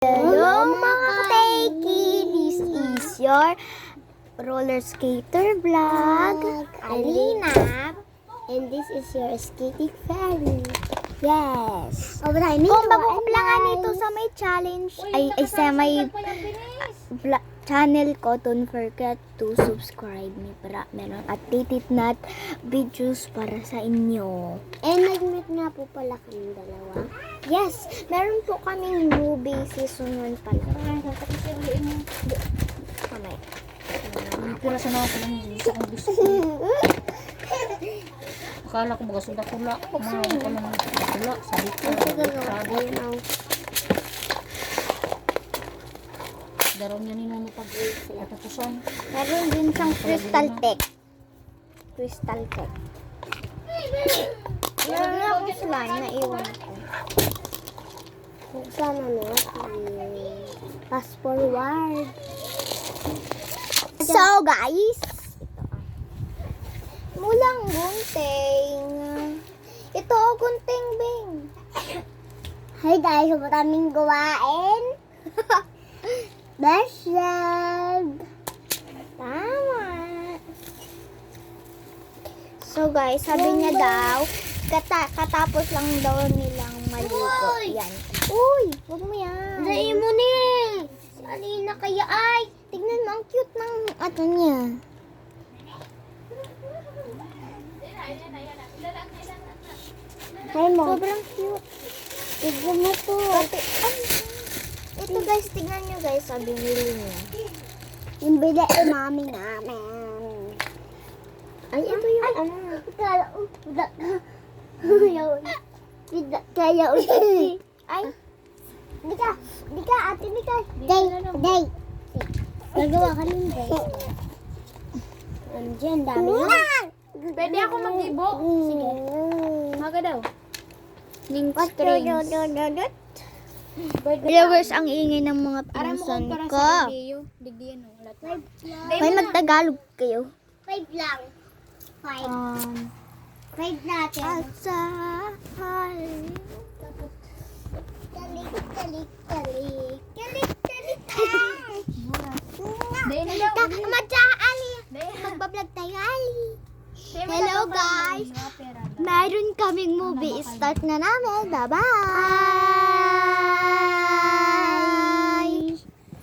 Hello mga ka-takey! This is your roller skater vlog, Alina. And this is your skating fairy. Yes. Kung bago ka lang nito sa may challenge, ay sa may channel ko, don't forget to subscribe. Para meron updated na videos para sa inyo. And nag-meet nga po pala kami dalawa. Yes, meron po kaming movie season 1 pala. Kamay. Pira sa mga pala niya. Isa kong gusto. Akala ko baga sudah pula. Mga pala ng pula. Sabi ko. Daraw niya ninong pag-atapusan. Meron din siyang crystal tech. Crystal tech. Meron nga akong slime na iwan ko. Sana no? Fast forward. So guys, mulang gunting. Ito gunting bing. Hi guys, maraming gawain. Bashag. Tama. So guys, sabi niya daw, katapos lang daw nilang maligo. Yan. Uy, wag mo yan. Dahil mo ni. Si Alina kaya ay. Tignan mo, ang cute ng ato niya. Hi mo. Sobrang cute. Tignan mo to. Ito guys, tignan nyo guys, sabi nili niya. Yung bili ay mami namin. Ay, ito yung ano. Kaya ulit. Kaya ulit. Ay, Di ka, ate, di ka. Day. Gagawa ka ng day. Andiyan, dami na. Pwede ako mag-ibo. Sige. Maga daw. ning What strings. Viewers, ang ingay ng mga pinsan ko. Digdiyan o. May magtagalog kayo. 5 lang. 5. 5 natin. Asahal. Ali. Magbablog tayo, Ali. Hello, guys. Meron kaming movie. Start na namin. Bye-bye.